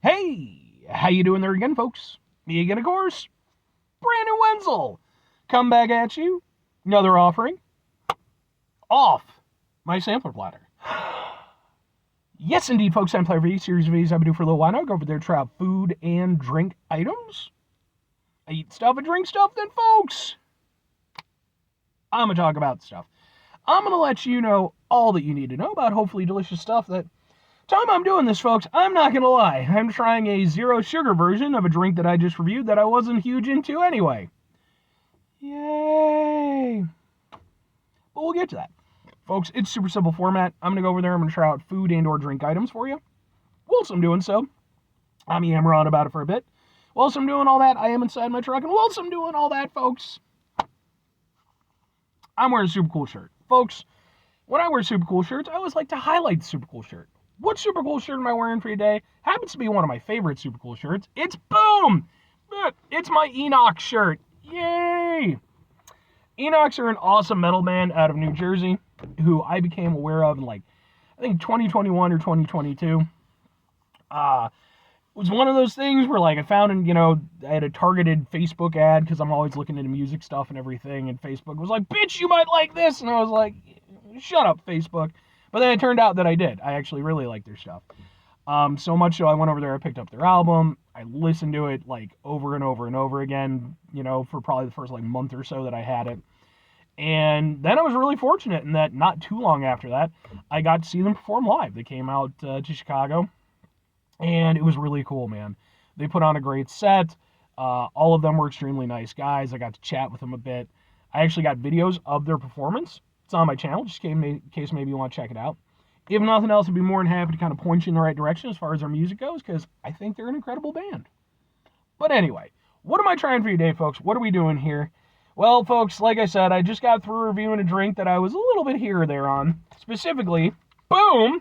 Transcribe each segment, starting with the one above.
Hey, how you doing there again, folks? Me again, of course, Brandon Wenzel. Come back at you. Another offering. Off my sampler platter. Yes, indeed, folks. Sampler V, series of V's I've been doing for a little while now. Go over there, try out food and drink items. I eat stuff and drink stuff, then, folks, I'm going to talk about stuff. I'm going to let you know all that you need to know about hopefully delicious stuff that time I'm doing this, folks, I'm not going to lie. I'm trying a zero sugar version of a drink that I just reviewed that I wasn't huge into anyway. Yay! But we'll get to that. Folks, it's super simple format. I'm going to go over there. I'm going to try out food and or drink items for you. Whilst I'm doing so, I'm yammering on about it for a bit. Whilst I'm doing all that, I am inside my truck. And whilst I'm doing all that, folks, I'm wearing a super cool shirt. Folks, when I wear super cool shirts, I always like to highlight the super cool shirt. What super cool shirt am I wearing for today? Happens to be one of my favorite super cool shirts. It's boom! It's my Enoch shirt. Yay! Enochs are an awesome metal band out of New Jersey who I became aware of in I think 2021 or 2022. It was one of those things where I found I had a targeted Facebook ad because I'm always looking into music stuff and everything, and Facebook was like, bitch, you might like this, and I was like, shut up, Facebook. But then it turned out that I did. I actually really like their stuff. So much so I went over there, I picked up their album, I listened to it over and over and over again, for probably the first month or so that I had it. And then I was really fortunate in that not too long after that, I got to see them perform live. They came out to Chicago, and it was really cool, man. They put on a great set. All of them were extremely nice guys. I got to chat with them a bit. I actually got videos of their performance. It's on my channel, just in case maybe you want to check it out. If nothing else, I'd be more than happy to kind of point you in the right direction as far as their music goes, because I think they're an incredible band. But anyway, what am I trying for you today, folks? What are we doing here? Well, folks, like I said, I just got through reviewing a drink that I was a little bit here or there on. Specifically, boom,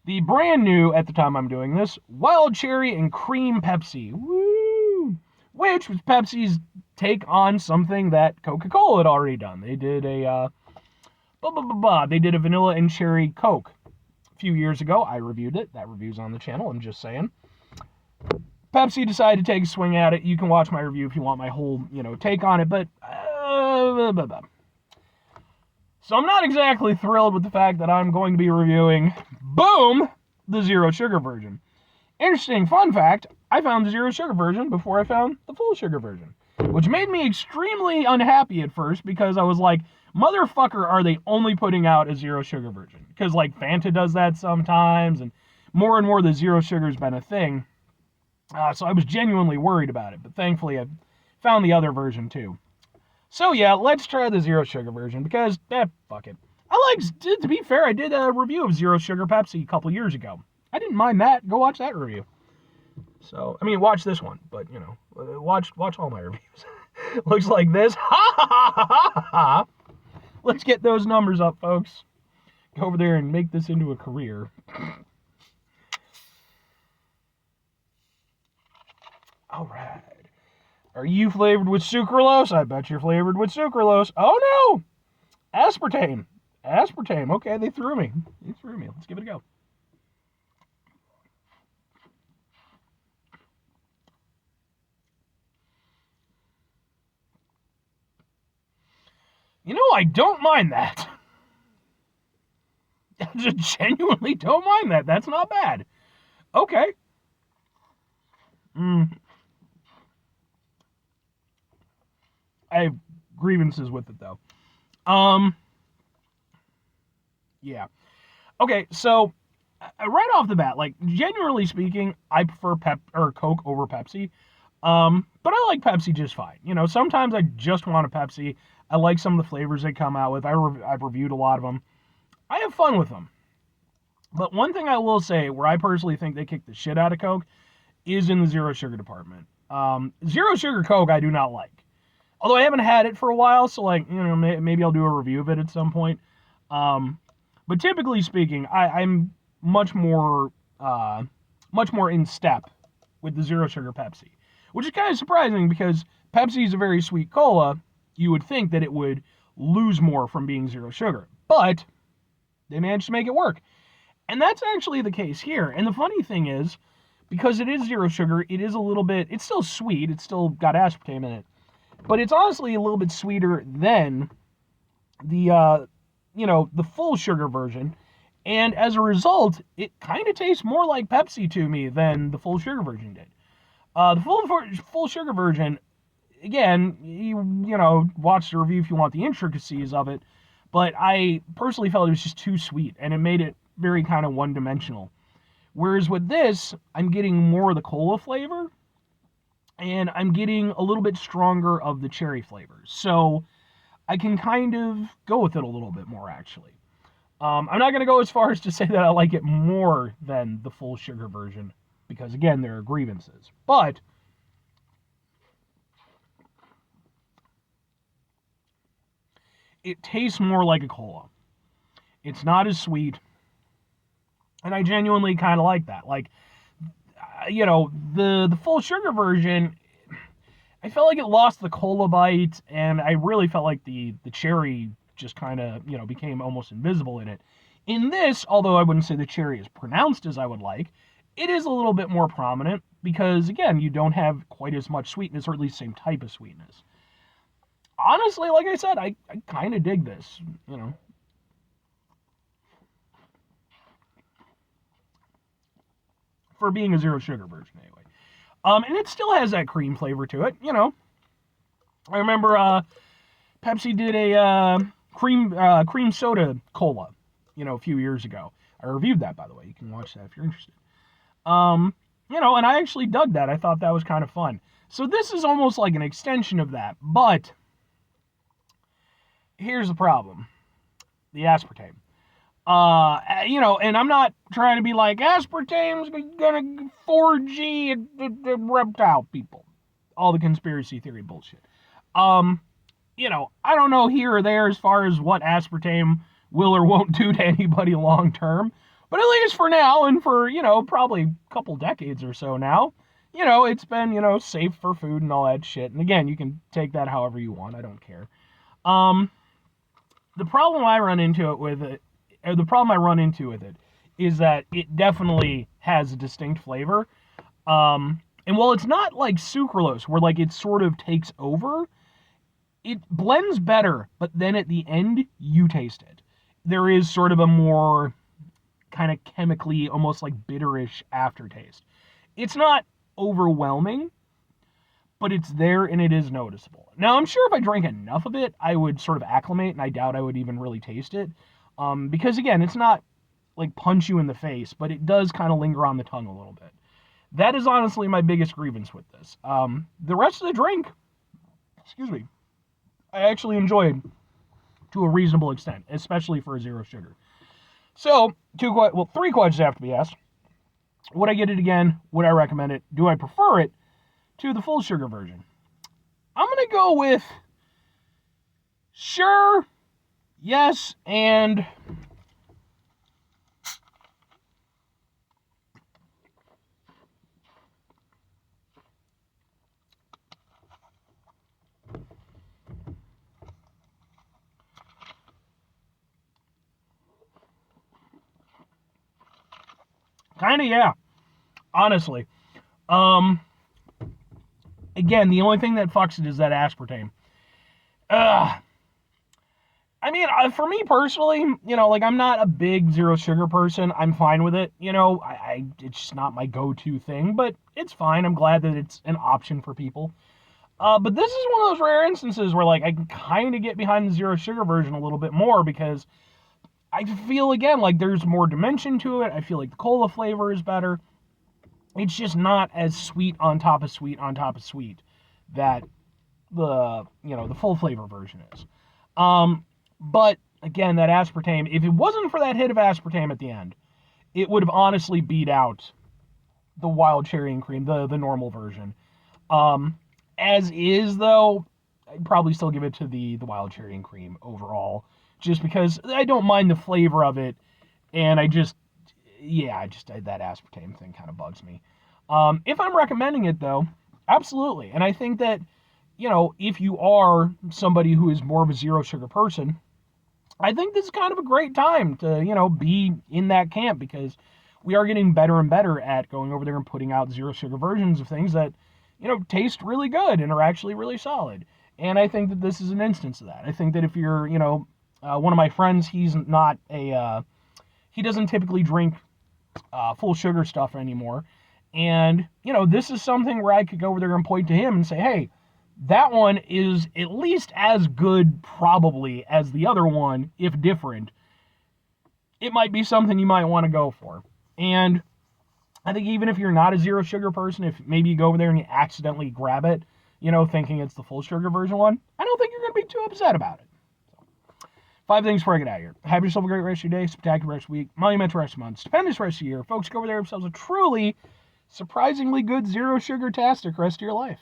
the brand new, at the time I'm doing this, Wild Cherry and Cream Pepsi. Woo! Which was Pepsi's take on something that Coca-Cola had already done. They did a vanilla and cherry Coke a few years ago. I reviewed it. That review's on the channel. I'm just saying. Pepsi decided to take a swing at it. You can watch my review if you want my whole, take on it. But so I'm not exactly thrilled with the fact that I'm going to be reviewing, boom, the zero sugar version. Interesting fun fact, I found the zero sugar version before I found the full sugar version, which made me extremely unhappy at first because I was like, motherfucker, are they only putting out a zero sugar version? Because Fanta does that sometimes, and more the zero sugar's been a thing. So I was genuinely worried about it, but thankfully I found the other version too. So yeah, let's try the zero sugar version because, fuck it. To be fair, I did a review of zero sugar Pepsi a couple years ago. I didn't mind that. Go watch that review. So, watch this one, but watch all my reviews. Looks like this. Ha ha ha ha ha ha. Let's get those numbers up, folks. Go over there and make this into a career. All right. Are you flavored with sucralose? I bet you're flavored with sucralose. Oh, no. Aspartame. Okay, they threw me. Let's give it a go. I don't mind that. I just genuinely don't mind that. That's not bad. Okay. I have grievances with it, though. Yeah. Okay, so right off the bat, genuinely speaking, I prefer Coke over Pepsi. But I like Pepsi just fine. Sometimes I just want a Pepsi. I like some of the flavors they come out with. I've reviewed a lot of them. I have fun with them. But one thing I will say, where I personally think they kick the shit out of Coke, is in the zero sugar department. Zero sugar Coke I do not like. Although I haven't had it for a while, so maybe I'll do a review of it at some point. But typically speaking, I'm much more in step with the zero sugar Pepsi, which is kind of surprising because Pepsi is a very sweet cola. You would think that it would lose more from being zero sugar, but they managed to make it work. And that's actually the case here. And the funny thing is, because it is zero sugar, it is a little bit, it's still sweet, it's still got aspartame in it, but it's honestly a little bit sweeter than the full sugar version. And as a result, it kind of tastes more like Pepsi to me than the full sugar version did. The full sugar version, again, watch the review if you want the intricacies of it, but I personally felt it was just too sweet, and it made it very kind of one-dimensional. Whereas with this, I'm getting more of the cola flavor, and I'm getting a little bit stronger of the cherry flavors. So I can kind of go with it a little bit more, actually. I'm not going to go as far as to say that I like it more than the full sugar version, because, again, there are grievances. But it tastes more like a cola. It's not as sweet, and I genuinely kind of like that. Like, the full sugar version, I felt like it lost the cola bite, and I really felt like the cherry just kind of, became almost invisible in it. In this, although I wouldn't say the cherry is pronounced as I would like, it is a little bit more prominent because, again, you don't have quite as much sweetness, or at least same type of sweetness. Honestly, like I said, I kind of dig this. For being a zero sugar version, anyway. And it still has that cream flavor to it. I remember Pepsi did a cream soda cola, a few years ago. I reviewed that, by the way. You can watch that if you're interested. And I actually dug that. I thought that was kind of fun. So this is almost like an extension of that, but here's the problem: the aspartame. And I'm not trying to be like, aspartame's gonna 4G reptile people. All the conspiracy theory bullshit. I don't know here or there as far as what aspartame will or won't do to anybody long term, but at least for now and for, probably a couple decades or so now, it's been, safe for food and all that shit. And again, you can take that however you want. I don't care. The problem I run into with it is that it definitely has a distinct flavor. And while it's not like sucralose, where like it sort of takes over, it blends better, but then at the end, you taste it. There is sort of a more kind of chemically, almost like bitterish aftertaste. It's not overwhelming, but it's there and it is noticeable. Now, I'm sure if I drank enough of it, I would sort of acclimate, and I doubt I would even really taste it. Because, again, it's not like punch you in the face, but it does kind of linger on the tongue a little bit. That is honestly my biggest grievance with this. The rest of the drink, I actually enjoyed to a reasonable extent, especially for a zero sugar. So, three questions have to be asked. Would I get it again? Would I recommend it? Do I prefer it to the full sugar version? I'm going to go with sure, yes, and kind of, yeah, honestly. Again, the only thing that fucks it is that aspartame. For me personally, like I'm not a big zero sugar person. I'm fine with it. It's just not my go-to thing, but it's fine. I'm glad that it's an option for people. But this is one of those rare instances where like I can kind of get behind the zero sugar version a little bit more because I feel, again, like there's more dimension to it. I feel like the cola flavor is better. It's just not as sweet on top of sweet on top of sweet that the full flavor version is. But again, that aspartame, if it wasn't for that hit of aspartame at the end, it would have honestly beat out the wild cherry and cream, the normal version. As is, though, I'd probably still give it to the wild cherry and cream overall, just because I don't mind the flavor of it, and that aspartame thing kind of bugs me. If I'm recommending it, though, absolutely. And I think that, if you are somebody who is more of a zero sugar person, I think this is kind of a great time to, be in that camp, because we are getting better and better at going over there and putting out zero sugar versions of things that, taste really good and are actually really solid. And I think that this is an instance of that. I think that if you're, one of my friends, he's not he doesn't typically drink full sugar stuff anymore. And, this is something where I could go over there and point to him and say, hey, that one is at least as good, probably, as the other one, if different. It might be something you might want to go for. And I think even if you're not a zero sugar person, if maybe you go over there and you accidentally grab it, thinking it's the full sugar version one, I don't think you're going to be too upset about it. So, 5 things before I get out of here. Have yourself a great rest of your day, spectacular rest of your week, monumental rest of your month, stupendous rest of your year. Folks, go over there themselves a truly, surprisingly good zero sugar-tastic rest of your life.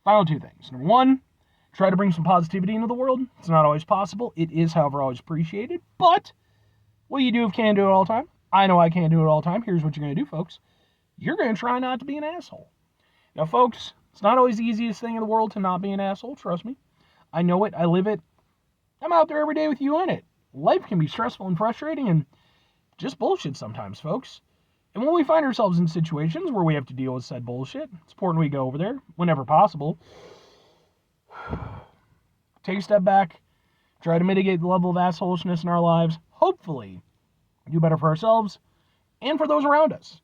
Final 2 things. Number 1, try to bring some positivity into the world. It's not always possible. It is, however, always appreciated. But what you do if you can't do it all the time. I know I can't do it all the time. Here's what you're going to do, folks. You're going to try not to be an asshole. Now, folks, it's not always the easiest thing in the world to not be an asshole. Trust me. I know it. I live it. I'm out there every day with you in it. Life can be stressful and frustrating and just bullshit sometimes, folks. And when we find ourselves in situations where we have to deal with said bullshit, it's important we go over there whenever possible. Take a step back. Try to mitigate the level of assholishness in our lives. Hopefully, do better for ourselves and for those around us.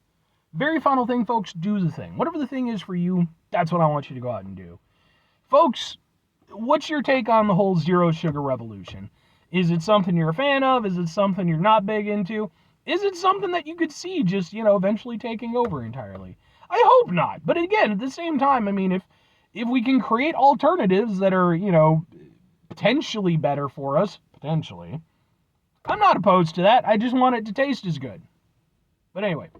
Very final thing, folks, do the thing. Whatever the thing is for you, that's what I want you to go out and do. Folks, what's your take on the whole zero sugar revolution? Is it something you're a fan of? Is it something you're not big into? Is it something that you could see just, eventually taking over entirely? I hope not. But again, at the same time, I mean, if we can create alternatives that are, potentially better for us, potentially, I'm not opposed to that. I just want it to taste as good. But anyway,